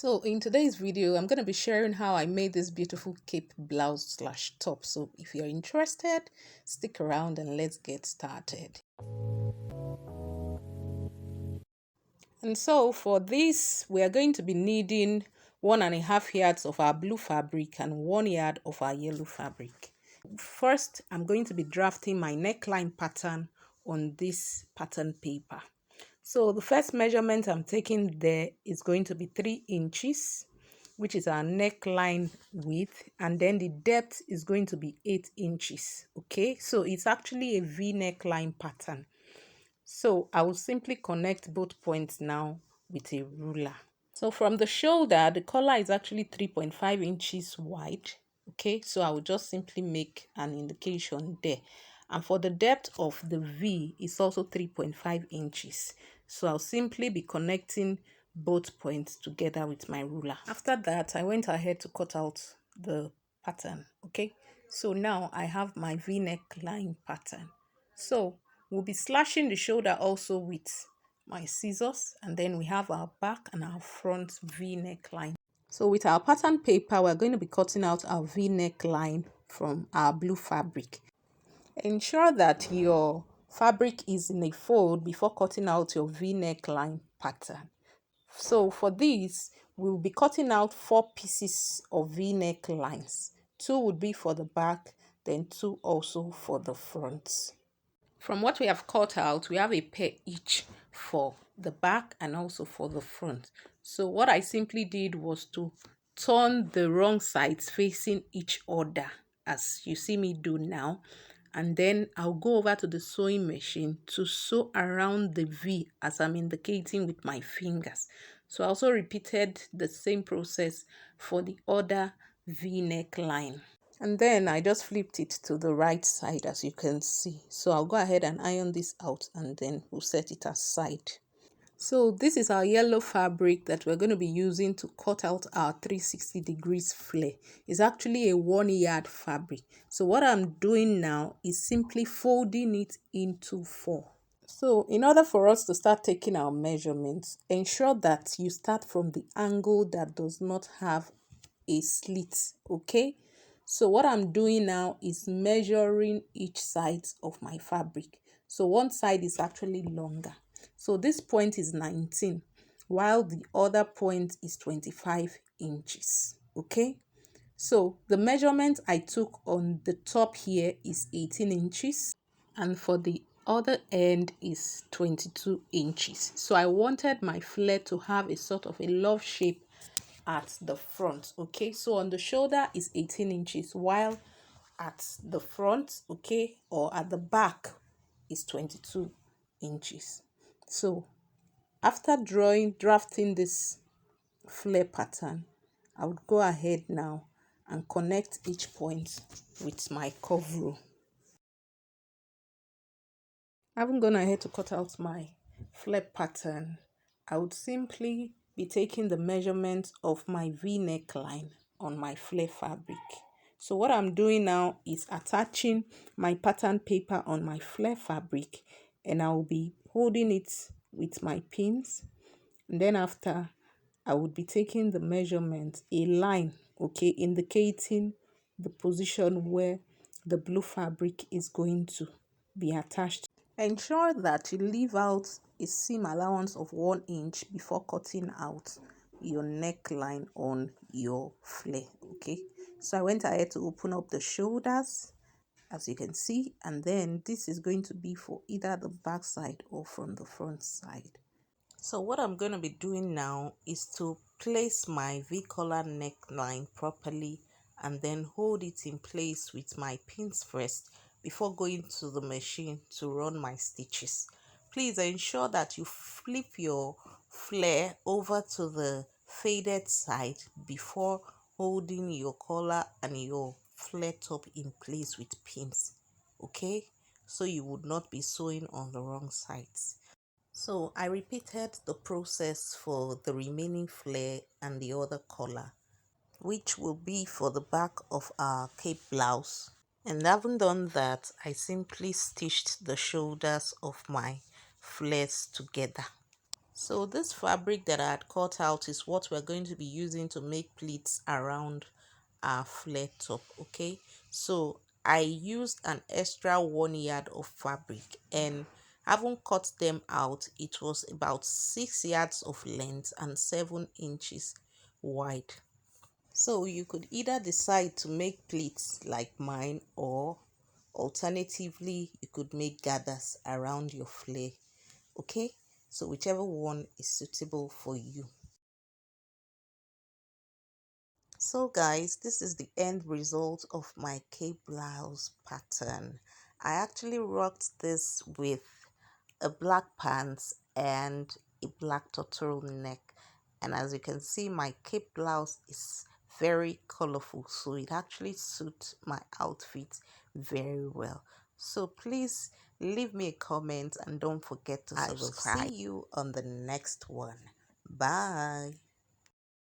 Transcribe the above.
So in today's video, I'm going to be sharing how I made this beautiful cape blouse slash top. So if you're interested, stick around and let's get started. And so for this, we are going to be needing 1.5 yards of our blue fabric and 1 yard of our yellow fabric. First, I'm going to be drafting my neckline pattern on this pattern paper. So the first measurement I'm taking there is going to be 3 inches, which is our neckline width, and then the depth is going to be 8 inches. Okay, so it's actually a V neckline pattern. So I will simply connect both points now with a ruler. So from the shoulder, the collar is actually 3.5 inches wide. Okay, so I will just simply make an indication there. And for the depth of the V, it's also 3.5 inches. So I'll simply be connecting both points together with my ruler. After that, I went ahead to cut out the pattern. Okay, so now I have my V neckline pattern. So we'll be slashing the shoulder also with my scissors, and then we have our back and our front V neckline. So with our pattern paper, we're going to be cutting out our V neckline from our blue fabric. Ensure that your fabric is in a fold before cutting out your V neckline pattern. So for this, we'll be cutting out 4 pieces of V necklines. 2 would be for the back, then 2 also for the front. From what we have cut out, we have a pair each for the back and also for the front. So what I simply did was to turn the wrong sides facing each other, as you see me do now. And then I'll go over to the sewing machine to sew around the V as I'm indicating with my fingers. So I also repeated the same process for the other V neckline. And then I just flipped it to the right side, as you can see. So I'll go ahead and iron this out and then we'll set it aside. So this is our yellow fabric that we're going to be using to cut out our 360 degrees flare. It's actually a 1 yard fabric. So what I'm doing now is simply folding it into 4. So in order for us to start taking our measurements, ensure that you start from the angle that does not have a slit, okay? So what I'm doing now is measuring each side of my fabric. So one side is actually longer. So this point is 19, while the other point is 25 inches, okay? So the measurement I took on the top here is 18 inches, and for the other end is 22 inches. So I wanted my flare to have a sort of a love shape at the front. Okay, so on the shoulder is 18 inches, while at the front, okay, or at the back is 22 inches. So after drafting this flare pattern, I would go ahead now and connect each point with my curve rule. Having gone ahead to cut out my flare pattern, I would simply be taking the measurement of my V neckline on my flare fabric. So what I'm doing now is attaching my pattern paper on my flare fabric, and I will be holding it with my pins. And then after, I would be taking the measurement, a line, okay, indicating the position where the blue fabric is going to be attached. Ensure that you leave out a seam allowance of 1 inch before cutting out your neckline on your flare, okay? So I went ahead to open up the shoulders, as you can see, and then this is going to be for either the back side or from the front side. So what I'm going to be doing now is to place my V-collar neckline properly and then hold it in place with my pins first before going to the machine to run my stitches. Please ensure that you flip your flare over to the faded side before holding your collar and your flare top in place with pins, okay? So you would not be sewing on the wrong sides. So I repeated the process for the remaining flare and the other collar, which will be for the back of our cape blouse. And having done that, I simply stitched the shoulders of my flares together. So this fabric that I had cut out is what we're going to be using to make pleats around our flare top. Okay, so I used an extra 1 yard of fabric, and haven't cut them out. It was about 6 yards of length and 7 inches wide. So you could either decide to make pleats like mine, or alternatively you could make gathers around your flare. Okay, so whichever one is suitable for you. So guys, this is the end result of my cape blouse pattern. I actually rocked this with a black pants and a black turtleneck, and as you can see, my cape blouse is very colorful, so it actually suits my outfit very well. So please leave me a comment and don't forget to subscribe. I will see you on the next one. Bye.